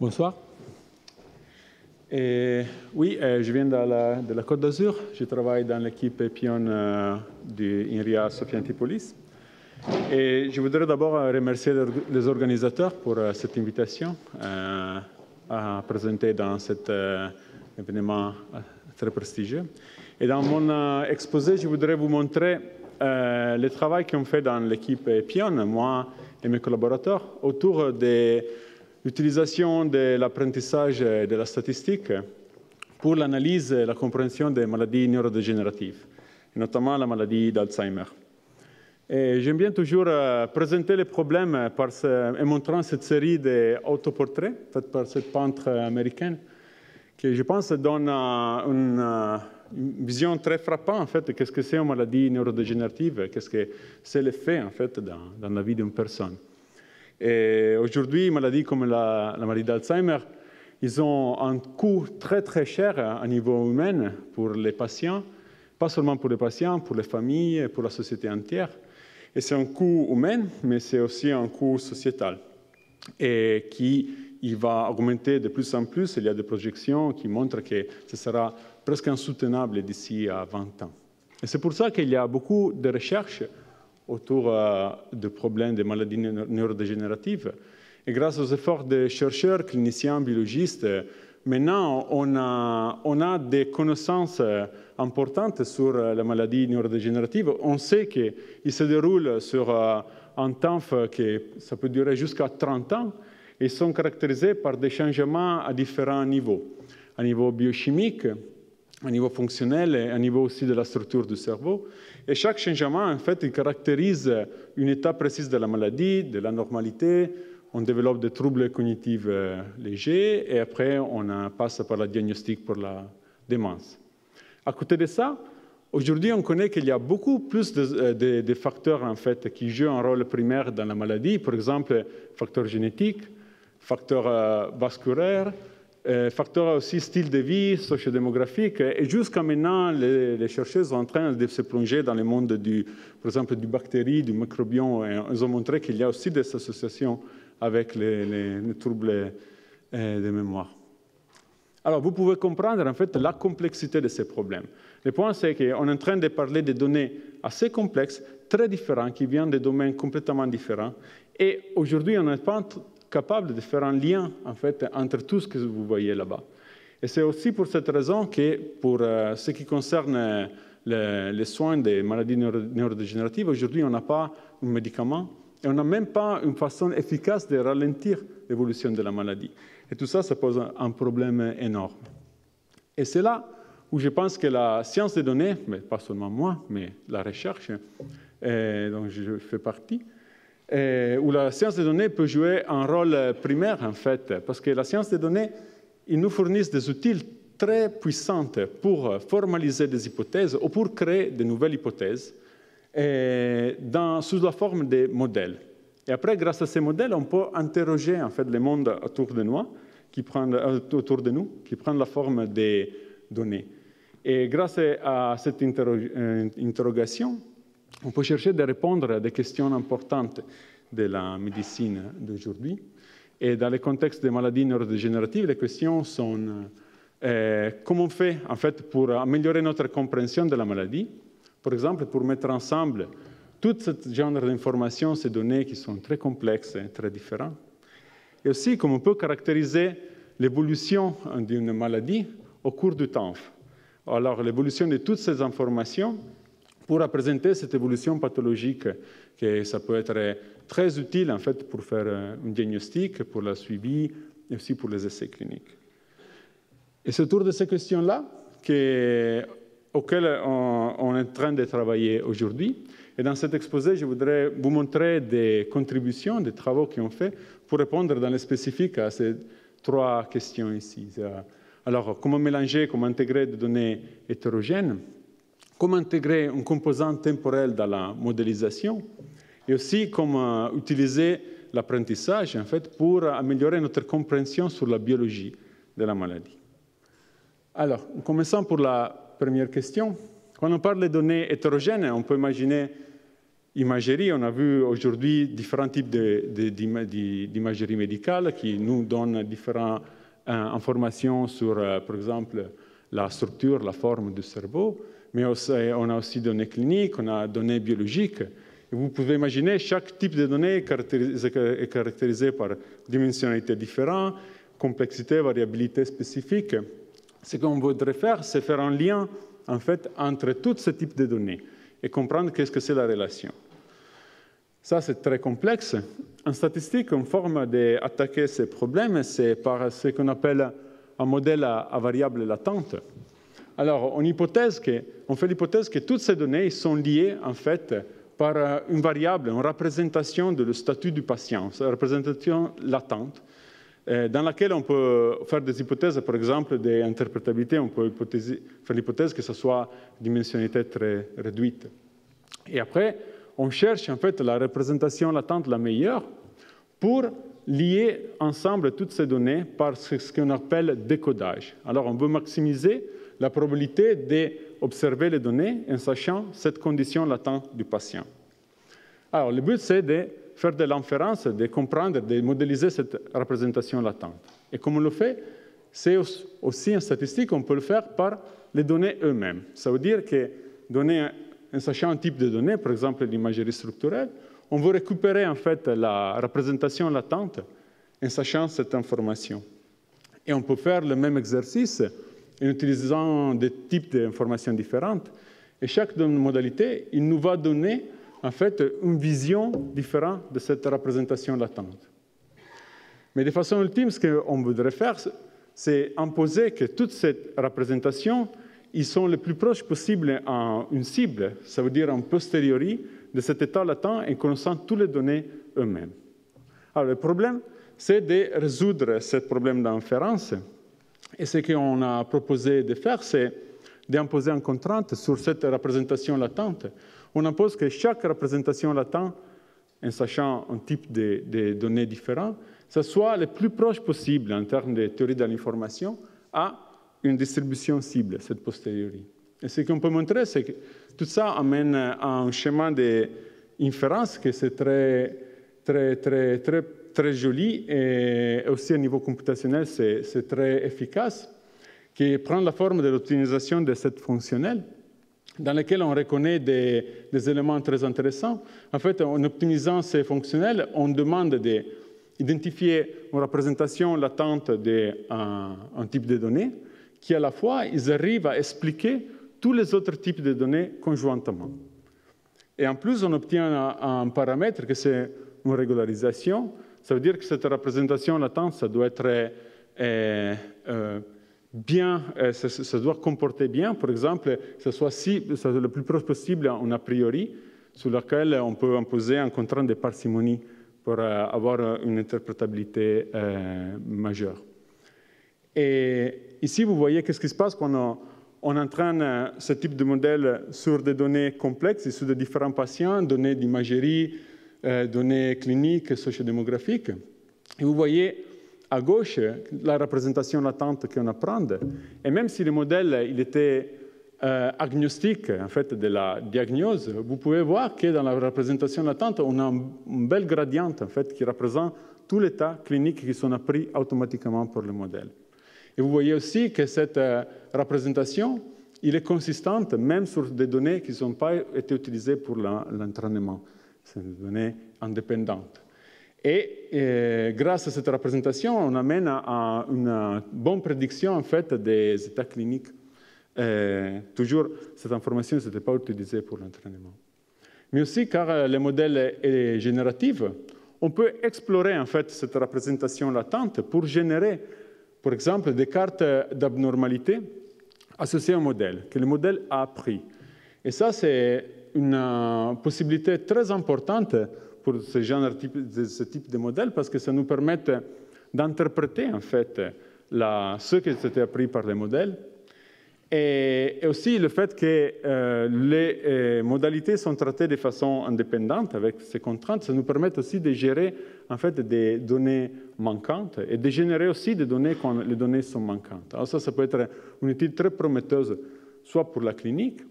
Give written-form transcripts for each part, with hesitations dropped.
Bonsoir. Oui, je viens de la Côte d'Azur. Je travaille dans l'équipe Pion de INRIA Sophia Antipolis. Et je voudrais d'abord remercier les organisateurs pour cette invitation à présenter dans cet événement très prestigieux. Et dans mon exposé, je voudrais vous montrer le travail qu'on fait dans l'équipe Pion, moi et mes collaborateurs, autour de l'utilisation de l'apprentissage de la statistique pour l'analyse et la compréhension des maladies neurodégénératives, notamment la maladie d'Alzheimer. Et j'aime bien toujours présenter les problèmes en montrant cette série d'autoportraits faits par cette peintre américaine qui, je pense, donne une vision très frappante en fait, de qu'est-ce que c'est une maladie neurodégénérative, qu'est-ce que c'est l'effet en fait, dans la vie d'une personne. Et aujourd'hui, maladies comme la maladie d'Alzheimer, ils ont un coût très très cher à niveau humain pour les patients, pas seulement pour les patients, pour les familles, et pour la société entière. Et c'est un coût humain, mais c'est aussi un coût sociétal. Et il va augmenter de plus en plus. Il y a des projections qui montrent que ce sera presque insoutenable d'ici à 20 ans. Et c'est pour ça qu'il y a beaucoup de recherches autour de problèmes de maladies neurodégénératives. Et grâce aux efforts des chercheurs, cliniciens, biologistes, maintenant, on a des connaissances importantes sur la maladie neurodégénérative. On sait qu'il se déroule sur un temps que ça peut durer jusqu'à 30 ans et sont caractérisés par des changements à différents niveaux. À niveau biochimique, à niveau fonctionnel et à niveau aussi de la structure du cerveau. Et chaque changement, en fait, il caractérise une étape précise de la maladie, de la normalité. On développe des troubles cognitifs légers et après, on passe par le diagnostic pour la démence. À côté de ça, aujourd'hui, on connaît qu'il y a beaucoup plus de facteurs en fait, qui jouent un rôle primaire dans la maladie. Par exemple, facteurs génétiques, facteurs vasculaires, facteurs aussi style de vie, sociodémographique. Et jusqu'à maintenant, les chercheurs sont en train de se plonger dans le monde, par exemple, du bactéries, du microbiome. Et ils ont montré qu'il y a aussi des associations avec les troubles de mémoire. Alors, vous pouvez comprendre en fait la complexité de ces problèmes. Le point, c'est qu'on est en train de parler de données assez complexes, très différentes, qui viennent de domaines complètement différents. Et aujourd'hui, on n'est pas capable de faire un lien en fait, entre tout ce que vous voyez là-bas. Et c'est aussi pour cette raison que, pour ce qui concerne les soins des maladies neurodégénératives, aujourd'hui, on n'a pas un médicament. Et on n'a même pas une façon efficace de ralentir l'évolution de la maladie. Et tout ça, ça pose un problème énorme. Et c'est là où je pense que la science des données, mais pas seulement moi, mais la recherche, dont je fais partie, où la science des données peut jouer un rôle primaire, en fait, parce que la science des données, ils nous fournissent des outils très puissants pour formaliser des hypothèses ou pour créer de nouvelles hypothèses, sous la forme de modèles. Et après, grâce à ces modèles, on peut interroger en fait, le monde autour de nous, qui prend la forme des données. Et grâce à cette interrogation, on peut chercher de répondre à des questions importantes de la médecine d'aujourd'hui. Et dans le contexte des maladies neurodégénératives, les questions sont comment on fait en fait, pour améliorer notre compréhension de la maladie. Par exemple, pour mettre ensemble tout ce genre d'informations, ces données qui sont très complexes et très différentes. Et aussi, comment on peut caractériser l'évolution d'une maladie au cours du temps. Alors, l'évolution de toutes ces informations pour représenter cette évolution pathologique, que ça peut être très utile en fait, pour faire un diagnostic, pour le suivi et aussi pour les essais cliniques. Et c'est autour de ces questions-là auxquelles on est en train de travailler aujourd'hui. Et dans cet exposé, je voudrais vous montrer des contributions, des travaux qu'ils ont fait pour répondre dans le spécifique à ces 3 questions ici. Alors, comment mélanger, comment intégrer des données hétérogènes, comment intégrer une composante temporelle dans la modélisation, et aussi comment utiliser l'apprentissage en fait, pour améliorer notre compréhension sur la biologie de la maladie. Alors, commençons pour la première question. Quand on parle de données hétérogènes, on peut imaginer imagerie, on a vu aujourd'hui différents types d'imagerie médicale qui nous donnent différentes informations sur, par exemple, la structure, la forme du cerveau, mais aussi, on a aussi données cliniques, on a données biologiques. Et vous pouvez imaginer, chaque type de données est caractérisé par dimensionnalité différente, complexité, variabilité spécifique. Ce qu'on voudrait faire, c'est faire un lien en fait, entre tous ces types de données et comprendre qu'est-ce que c'est la relation. Ça, c'est très complexe. En statistique, une forme d'attaquer ces problèmes, c'est par ce qu'on appelle un modèle à variable latente. Alors, on fait l'hypothèse que toutes ces données sont liées, en fait, par une variable, une représentation de le statut du patient, une représentation latente, dans laquelle on peut faire des hypothèses, par exemple, d'interprétabilité. On peut faire l'hypothèse que ce soit dimensionnalité très réduite. Et après, on cherche en fait la représentation latente la meilleure pour lier ensemble toutes ces données par ce qu'on appelle décodage. Alors, on veut maximiser la probabilité d'observer les données en sachant cette condition latente du patient. Alors, le but, c'est de faire de l'inférence, de comprendre, de modéliser cette représentation latente. Et comme on le fait, c'est aussi en statistique, on peut le faire par les données eux-mêmes. Ça veut dire que en sachant un type de données, par exemple l'imagerie structurelle, on veut récupérer en fait la représentation latente en sachant cette information. Et on peut faire le même exercice en utilisant des types d'informations différentes. Et chaque modalité, il nous va donner en fait une vision différente de cette représentation latente. Mais de façon ultime, ce qu'on voudrait faire, c'est imposer que toutes ces représentations, ils sont le plus proches possible à une cible, ça veut dire en posteriori, de cet état latent en connaissant toutes les données eux-mêmes. Alors le problème, c'est de résoudre ce problème d'inférence. Et ce qu'on a proposé de faire, c'est d'imposer une contrainte sur cette représentation latente. On impose que chaque représentation latente, en sachant un type de données différents, ce soit le plus proche possible en termes de théorie de l'information à une distribution cible, cette posteriori. Et ce qu'on peut montrer, c'est que tout ça amène à un schéma d'inférence qui est très joli et aussi au niveau computationnel, c'est très efficace, qui prend la forme de l'optimisation de cette fonctionnelle, dans laquelle on reconnaît des éléments très intéressants. En fait, en optimisant ces fonctionnels, on demande d'identifier une représentation latente d'un type de données, qui à la fois, ils arrivent à expliquer tous les autres types de données conjointement. Et en plus, on obtient un paramètre que c'est une régularisation. Ça veut dire que cette représentation latente, ça doit être ça doit comporter bien, par exemple, que ce soit le plus proche possible un a priori, sur lequel on peut imposer un contrainte de parcimonie pour avoir une interprétabilité majeure. Et ici, vous voyez qu'est-ce qui se passe quand on entraîne ce type de modèle sur des données complexes, sur de différents patients, données d'imagerie, données cliniques, sociodémographiques. Et vous voyez à gauche la représentation latente qu'on apprend. Et même si le modèle il était agnostique en fait, de la diagnose, vous pouvez voir que dans la représentation latente, on a un bel gradient en fait, qui représente tous les états cliniques qui sont appris automatiquement par le modèle. Et vous voyez aussi que cette représentation il est consistante même sur des données qui n'ont pas été utilisées pour l'entraînement. C'est des données indépendantes. Et grâce à cette représentation, on amène à une bonne prédiction en fait, des états cliniques. Toujours, cette information n'était pas utilisée pour l'entraînement. Mais aussi, car le modèle est génératif, on peut explorer en fait, cette représentation latente pour générer, par exemple, des cartes d'abnormalité associées au modèle, que le modèle a appris. Et ça, c'est une possibilité très importante pour ce type de modèle, parce que ça nous permet d'interpréter en fait ce qui a été appris par les modèles, et aussi le fait que les modalités sont traitées de façon indépendante avec ces contraintes, ça nous permet aussi de gérer en fait des données manquantes et de générer aussi des données quand les données sont manquantes. Alors ça peut être une étude très prometteuse, soit pour la clinique,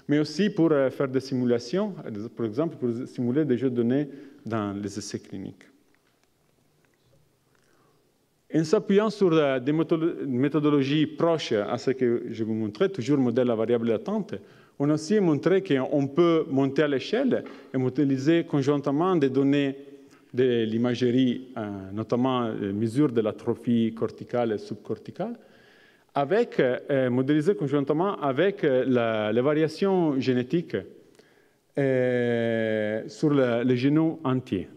mais aussi pour faire des simulations, par exemple pour simuler des jeux de données dans les essais cliniques. En s'appuyant sur des méthodologies proches à ce que je vous montrais, toujours modèle à variable latente, on a aussi montré qu'on peut monter à l'échelle et modéliser conjointement des données de l'imagerie, notamment mesures de l'atrophie corticale et subcorticale, avec, modéliser conjointement avec les variations génétiques sur le génome entier,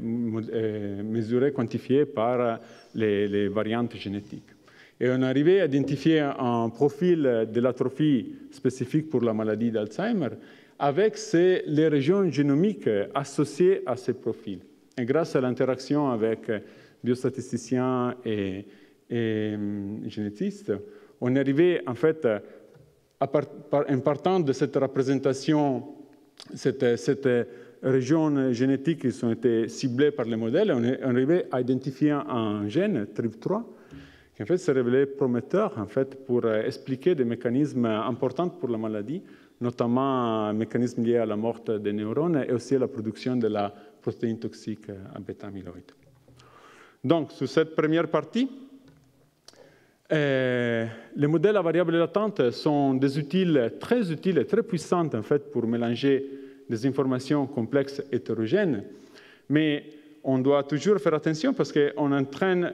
mesurées, quantifiées par les variantes génétiques. Et on est arrivé à identifier un profil de l'atrophie spécifique pour la maladie d'Alzheimer avec les régions génomiques associées à ces profils. Et grâce à l'interaction avec biostatisticiens et génétistes, on est arrivé, en fait, en partant de cette représentation, cette région génétique qui ont été ciblées par les modèles, on est arrivé à identifier un gène, TRIP3, qui en fait s'est révélé prometteur en fait, pour expliquer des mécanismes importants pour la maladie, notamment un mécanisme lié à la mort des neurones et aussi à la production de la protéine toxique à bêta-amyloïde. Donc, sur cette première partie, les modèles à variables latentes sont des outils très utiles et très puissants en fait, pour mélanger des informations complexes et hétérogènes, mais on doit toujours faire attention parce qu'on entraîne,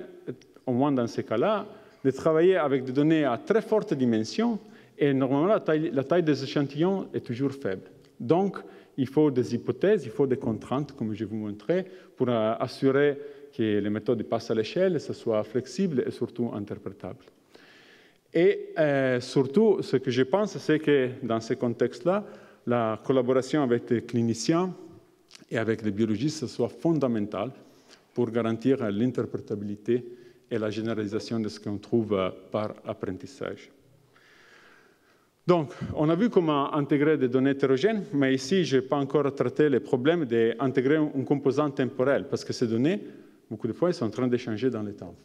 au moins dans ces cas-là, de travailler avec des données à très forte dimension et normalement la taille des échantillons est toujours faible. Donc, il faut des hypothèses, il faut des contraintes, comme je vous montrais, pour assurer que les méthodes passent à l'échelle, que ce soit flexible et surtout interprétable. Et surtout, ce que je pense, c'est que dans ce contexte-là, la collaboration avec les cliniciens et avec les biologistes soit fondamentale pour garantir l'interprétabilité et la généralisation de ce qu'on trouve par apprentissage. Donc, on a vu comment intégrer des données hétérogènes, mais ici, je n'ai pas encore traité le problème d'intégrer une composante temporelle, parce que ces données, beaucoup de fois, elles sont en train de changer dans le temps.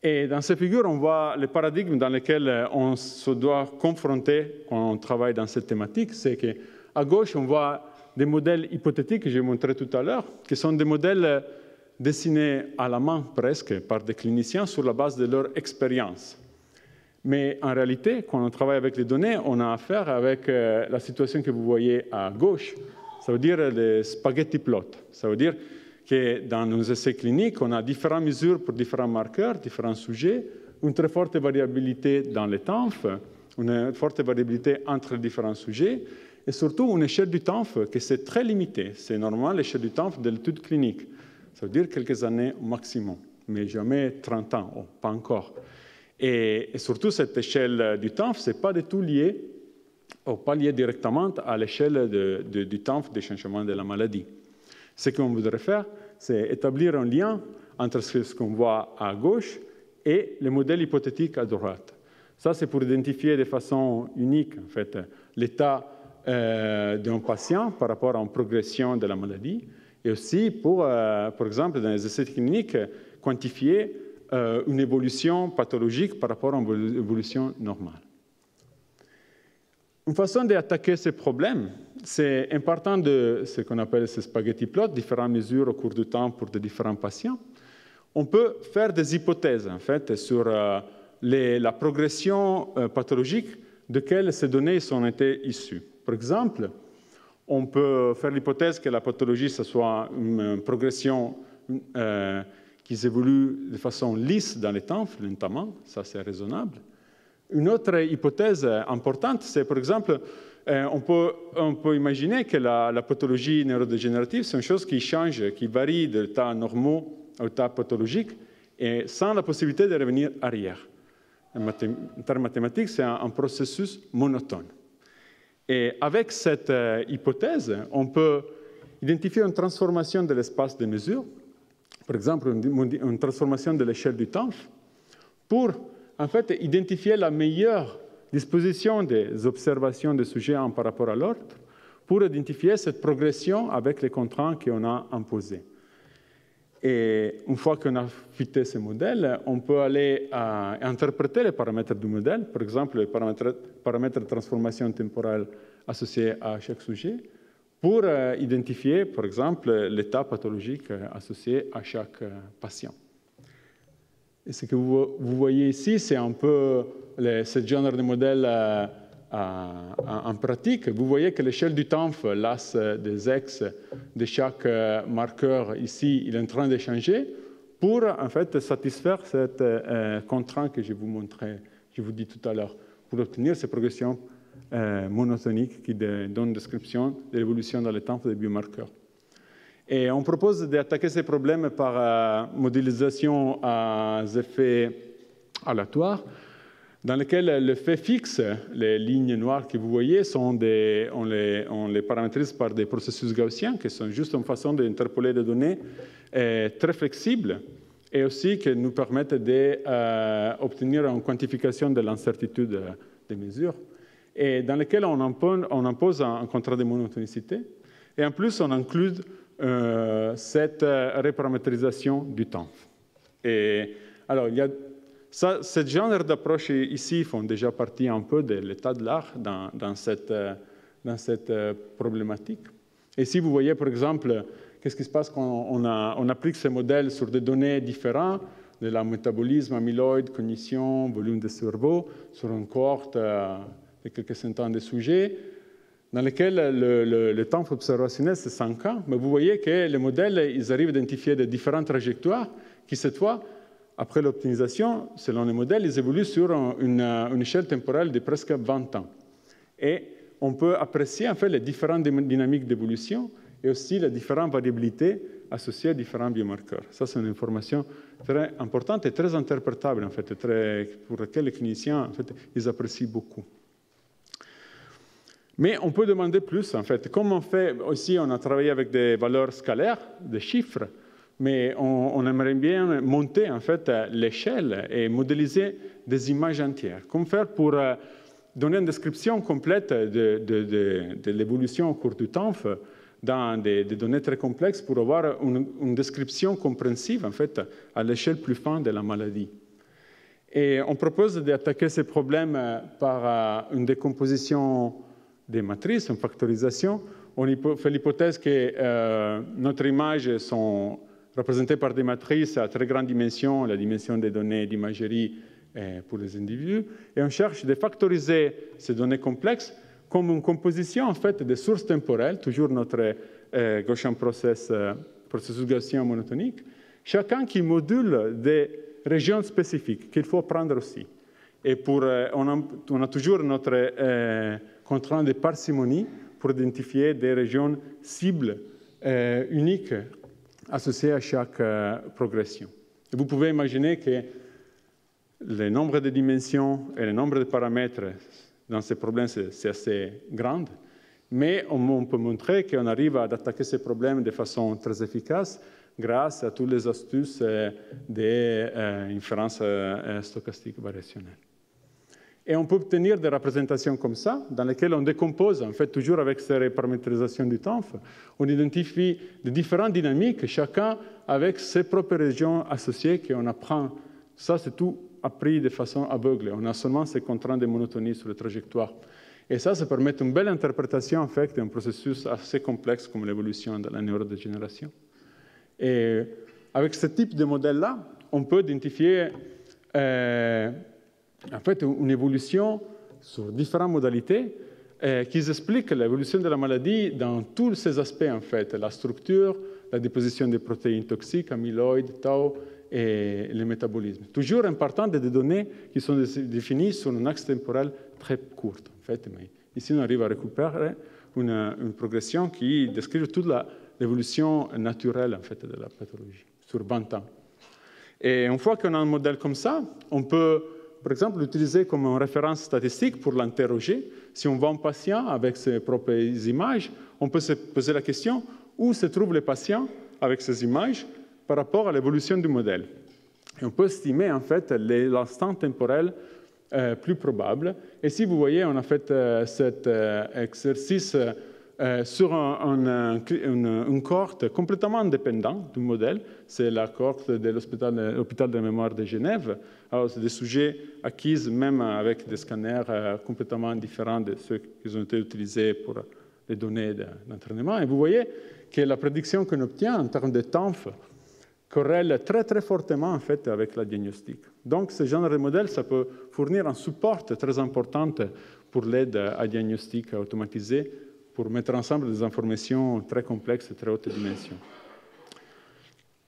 Et dans ces figures, on voit le paradigme dans lequel on se doit confronter quand on travaille dans cette thématique. C'est qu'à gauche, on voit des modèles hypothétiques que j'ai montrés tout à l'heure, qui sont des modèles dessinés à la main presque par des cliniciens sur la base de leur expérience. Mais en réalité, quand on travaille avec les données, on a affaire avec la situation que vous voyez à gauche. Ça veut dire les spaghetti plots. Ça veut dire que dans nos essais cliniques, on a différentes mesures pour différents marqueurs, différents sujets, une très forte variabilité dans les temps, une forte variabilité entre les différents sujets, et surtout une échelle du temps qui est très limitée. C'est normalement l'échelle du temps de l'étude clinique. Ça veut dire quelques années au maximum, mais jamais 30 ans, oh, pas encore. Et surtout, cette échelle du temps, ce n'est pas du tout lié, ou pas lié directement à l'échelle du temps des changements de la maladie. Ce qu'on voudrait faire, c'est établir un lien entre ce qu'on voit à gauche et le modèle hypothétique à droite. Ça, c'est pour identifier de façon unique, en fait, l'état d'un patient par rapport à une progression de la maladie, et aussi pour, par exemple, dans les essais cliniques, quantifier une évolution pathologique par rapport à une évolution normale. Une façon d'attaquer ces problèmes, c'est important de ce qu'on appelle ces spaghetti plots, différentes mesures au cours du temps pour de différents patients. On peut faire des hypothèses, en fait, sur la progression pathologique de quelles ces données ont été issues. Par exemple, on peut faire l'hypothèse que la pathologie, ce soit une progression qui évolue de façon lisse dans le temps, lentement, ça c'est raisonnable. Une autre hypothèse importante, c'est par exemple, on peut imaginer que la pathologie neurodégénérative, c'est une chose qui change, qui varie de l'état normal au état pathologique, et sans la possibilité de revenir arrière. En termes mathématiques, c'est un processus monotone. Et avec cette hypothèse, on peut identifier une transformation de l'espace de mesure, par exemple une transformation de l'échelle du temps, pour en fait identifier la meilleure disposition des observations des sujets un par rapport à l'autre, pour identifier cette progression avec les contraintes qu'on a imposées. Et une fois qu'on a fité ce modèle, on peut aller interpréter les paramètres du modèle, par exemple les paramètres de transformation temporelle associés à chaque sujet, pour identifier, par exemple, l'état pathologique associé à chaque patient. Et ce que vous voyez ici, c'est un peu ce genre de modèle en pratique. Vous voyez que l'échelle du TANF, l'as des X de chaque marqueur ici, il est en train de changer pour en fait satisfaire cette contrainte que je vous montrais, je vous dis tout à l'heure, pour obtenir ces progressions monotoniques qui donnent une description de l'évolution dans le TANF des biomarqueurs. Et on propose d'attaquer ces problèmes par modélisation à effets aléatoires, dans lesquels l'effet fixe, les lignes noires que vous voyez, on les paramétrise par des processus gaussiens, qui sont juste une façon d'interpoler des données très flexibles, et aussi qui nous permettent d'obtenir une quantification de l'incertitude des mesures, et dans lesquels on impose un contrat de monotonicité, et en plus on inclut cette reparamétrisation du temps. Et alors, ce genre d'approche ici font déjà partie un peu de l'état de l'art dans cette problématique. Et si vous voyez, par exemple, qu'est-ce qui se passe quand on applique ces modèles sur des données différentes, de la métabolisme, amyloïde, cognition, volume de cerveau, sur une cohorte de quelques centaines de sujets, dans lequel le temps observationnel, c'est 5 ans, mais vous voyez que les modèles, ils arrivent à identifier de différentes trajectoires qui, cette fois, après l'optimisation, selon les modèles, ils évoluent sur une échelle temporelle de presque 20 ans. Et on peut apprécier en fait les différentes dynamiques d'évolution et aussi les différentes variabilités associées à différents biomarqueurs. Ça, c'est une information très importante et très interprétable, en fait, pour laquelle les cliniciens, en fait, ils apprécient beaucoup. Mais on peut demander plus, en fait. Comme on fait aussi, on a travaillé avec des valeurs scalaires, des chiffres, mais on aimerait bien monter, en fait, l'échelle et modéliser des images entières. Comment faire pour donner une description complète de l'évolution au cours du temps dans des données très complexes pour avoir une description compréhensive, en fait, à l'échelle plus fine de la maladie. Et on propose d'attaquer ces problèmes par une décomposition des matrices, une factorisation. On fait l'hypothèse que notre images sont représentées par des matrices à très grande dimension, la dimension des données d'imagerie pour les individus, et on cherche de factoriser ces données complexes comme une composition en fait de sources temporelles, toujours notre Gaussian processus gaussien monotonique, chacun qui module des régions spécifiques qu'il faut prendre aussi. Et on a toujours notre contrainte de parcimonie pour identifier des régions cibles uniques associées à chaque progression. Et vous pouvez imaginer que le nombre de dimensions et le nombre de paramètres dans ces problèmes, c'est assez grand, mais on peut montrer qu'on arrive à attaquer ces problèmes de façon très efficace grâce à toutes les astuces des inférences stochastiques variationnelles. Et on peut obtenir des représentations comme ça, dans lesquelles on décompose, en fait, toujours avec ces reparamétrisations du temps, on identifie de différentes dynamiques, chacun avec ses propres régions associées qu'on apprend. Ça, c'est tout appris de façon aveugle. On a seulement ces contraintes de monotonie sur les trajectoires. Et ça permet une belle interprétation, en fait, d'un processus assez complexe comme l'évolution de la neurodégénération. Et avec ce type de modèle-là, on peut identifier en fait, une évolution sur différentes modalités qui expliquent l'évolution de la maladie dans tous ces aspects, en fait, la structure, la déposition des protéines toxiques, amyloïdes, tau, et le métabolisme. Toujours en partant des données qui sont définies sur un axe temporel très court, en fait. Mais ici, on arrive à récupérer une progression qui décrit toute l'évolution naturelle, en fait, de la pathologie, sur 20 ans. Et une fois qu'on a un modèle comme ça, on peut, par exemple, l'utiliser comme une référence statistique pour l'interroger. Si on voit un patient avec ses propres images, on peut se poser la question où se trouve le patient avec ces images par rapport à l'évolution du modèle. Et on peut estimer, en fait, l'instant temporel plus probable. Et si vous voyez, on a fait cet exercice sur une cohorte complètement indépendante du modèle. C'est la cohorte de l'hôpital de la mémoire de Genève. Alors, c'est des sujets acquis même avec des scanners complètement différents de ceux qui ont été utilisés pour les données d'entraînement. Et vous voyez que la prédiction qu'on obtient en termes de TANF corrèle très, très fortement en fait, avec la diagnostic. Donc, ce genre de modèle, ça peut fournir un support très important pour l'aide à diagnostic automatisé, pour mettre ensemble des informations très complexes et très haute dimension.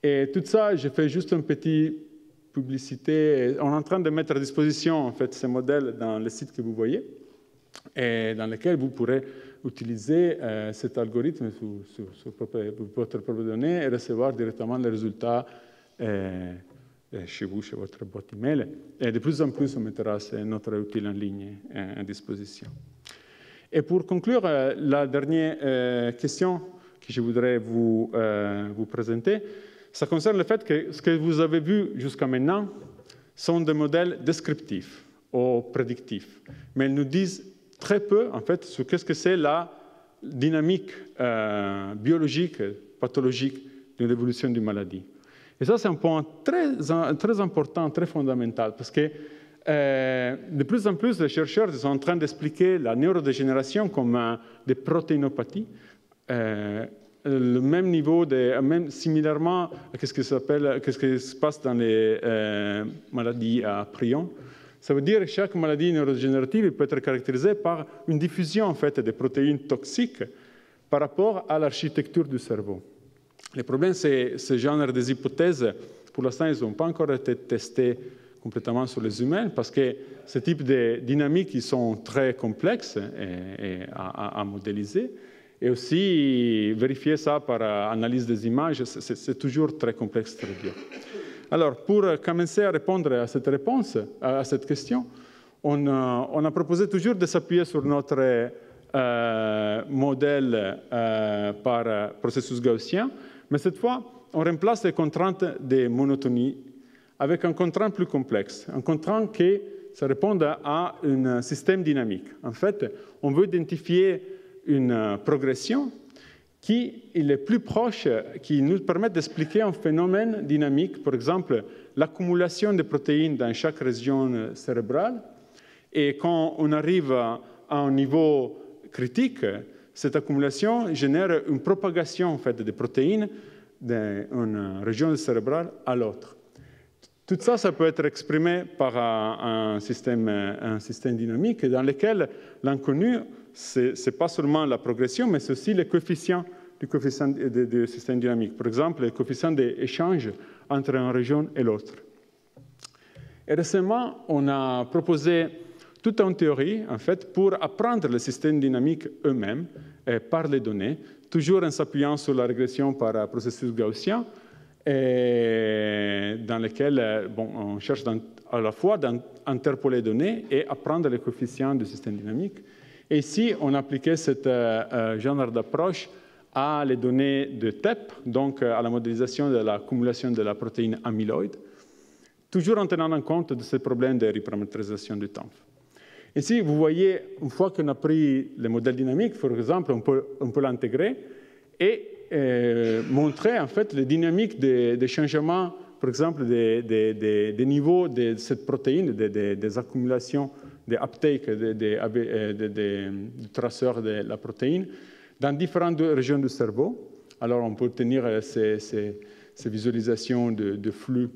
Et tout ça, j'ai fait juste une petite publicité. On est en train de mettre à disposition en fait, ces modèles dans le site que vous voyez, et dans lequel vous pourrez utiliser cet algorithme sur votre propre donnée et recevoir directement les résultats chez vous, chez votre boîte email. Et de plus en plus, on mettra notre outil en ligne à disposition. Et pour conclure, la dernière question que je voudrais vous présenter, ça concerne le fait que ce que vous avez vu jusqu'à maintenant sont des modèles descriptifs ou prédictifs. Mais ils nous disent très peu, en fait, sur qu'est-ce que c'est la dynamique biologique, pathologique de l'évolution d'une maladie. Et ça, c'est un point très important, très fondamental, parce que de plus en plus, les chercheurs sont en train d'expliquer la neurodégénération comme des protéinopathies, le même niveau, similairement à ce qui se passe dans les maladies à prions. Ça veut dire que chaque maladie neurodégénérative peut être caractérisée par une diffusion en fait, des protéines toxiques par rapport à l'architecture du cerveau. Le problème, c'est ce genre des hypothèses, pour l'instant, ils n'ont pas encore été testées complètement sur les humains, parce que ce type de dynamiques ils sont très complexes à modéliser. Et aussi, vérifier ça par analyse des images, c'est toujours très complexe, très dur. Alors, pour commencer à répondre à cette réponse, à cette question, on a proposé toujours de s'appuyer sur notre modèle par processus gaussien, mais cette fois, on remplace les contraintes de monotonie avec un contrainte plus complexe, un contrainte qui ça répond à un système dynamique. En fait, on veut identifier une progression qui est plus proche, qui nous permet d'expliquer un phénomène dynamique, par exemple l'accumulation de protéines dans chaque région cérébrale. Et quand on arrive à un niveau critique, cette accumulation génère une propagation en fait, des protéines d'une région cérébrale à l'autre. Tout ça, ça peut être exprimé par un système dynamique dans lequel l'inconnu, ce n'est pas seulement la progression, mais c'est aussi les coefficients du système dynamique. Par exemple, les coefficients d'échange entre une région et l'autre. Et récemment, on a proposé toute une théorie, en fait, pour apprendre les systèmes dynamiques eux-mêmes par les données, toujours en s'appuyant sur la régression par processus gaussien, et dans lequel on cherche à la fois d'interpoler les données et apprendre les coefficients du système dynamique. Et ici, on a appliqué ce genre d'approche à les données de TEP, donc à la modélisation de l'accumulation de la protéine amyloïde, toujours en tenant en compte de ce problème de reparamétrisation du temps. Ici, vous voyez, une fois qu'on a pris le modèle dynamique, par exemple, on peut l'intégrer et montrer en fait les dynamiques des changements, par exemple, des niveaux de cette protéine, des accumulations, des uptake, des traceurs de la protéine dans différentes régions du cerveau. Alors, on peut obtenir ces visualisations de flux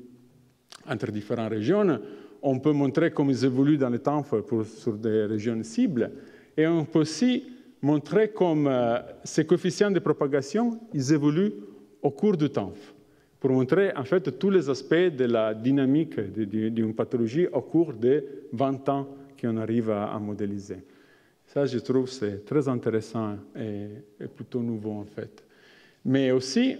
entre différentes régions. On peut montrer comment ils évoluent dans le temps sur des régions cibles. Et on peut aussi montrer comment ces coefficients de propagation ils évoluent au cours du temps, pour montrer en fait tous les aspects de la dynamique d'une pathologie au cours de 20 ans qu'on arrive à modéliser. Ça, je trouve, c'est très intéressant et plutôt nouveau en fait. Mais aussi,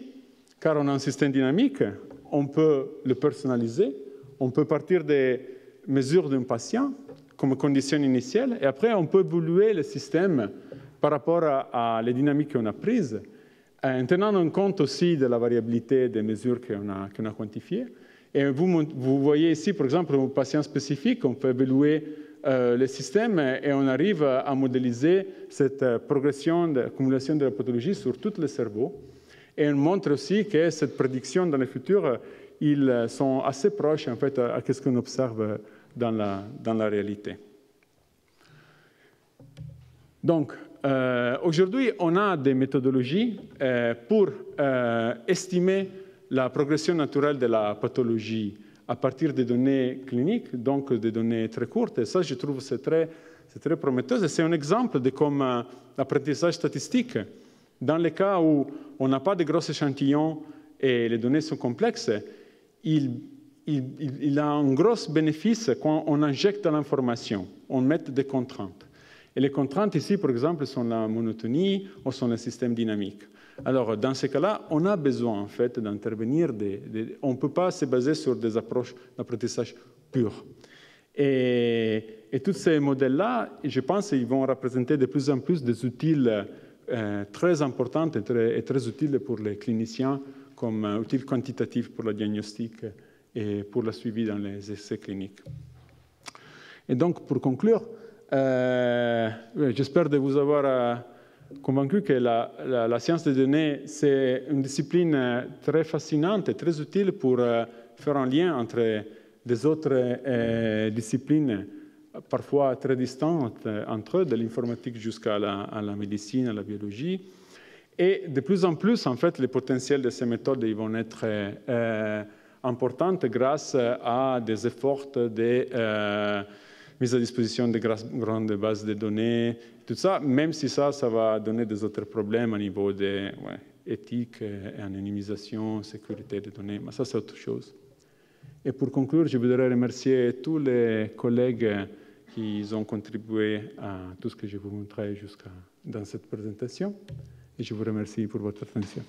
car on a un système dynamique, on peut le personnaliser, on peut partir des mesures d'un patient comme condition initiale, et après on peut évoluer le système par rapport à les dynamiques qu'on a prises, en tenant en compte aussi de la variabilité des mesures qu'on a quantifiées. Et vous voyez ici, par exemple, un patient spécifique, on peut évaluer le système et on arrive à modéliser cette progression d'accumulation de la pathologie sur tout le cerveau. Et on montre aussi que cette prédiction dans le futur, ils sont assez proches en fait, à ce qu'on observe dans la réalité. Donc, aujourd'hui, on a des méthodologies pour estimer la progression naturelle de la pathologie à partir des données cliniques, donc des données très courtes. Et ça, je trouve, c'est très prometteur. C'est un exemple de comme l'apprentissage statistique. Dans les cas où on n'a pas de gros échantillons et les données sont complexes, il a un gros bénéfice quand on injecte de l'information, on met des contraintes. Et les contraintes ici, par exemple, sont la monotonie ou sont le système dynamique. Alors, dans ces cas-là, on a besoin, en fait, d'intervenir. On ne peut pas se baser sur des approches d'apprentissage pures. Et tous ces modèles-là, je pense qu'ils vont représenter de plus en plus des outils très importants et très utiles pour les cliniciens comme outils quantitatifs pour le diagnostic et pour le suivi dans les essais cliniques. Et donc, pour conclure, j'espère de vous avoir convaincu que la science des données, c'est une discipline très fascinante et très utile pour faire un lien entre des autres disciplines parfois très distantes entre eux, de l'informatique jusqu'à la médecine, à la biologie. Et de plus en plus, en fait, les potentiels de ces méthodes ils vont être importants grâce à des efforts de mise à disposition de grandes bases de données, tout ça, même si ça va donner des autres problèmes au niveau de éthique, anonymisation, sécurité des données, mais ça c'est autre chose. Et pour conclure, je voudrais remercier tous les collègues qui ont contribué à tout ce que je vous montrais dans cette présentation. Et je vous remercie pour votre attention.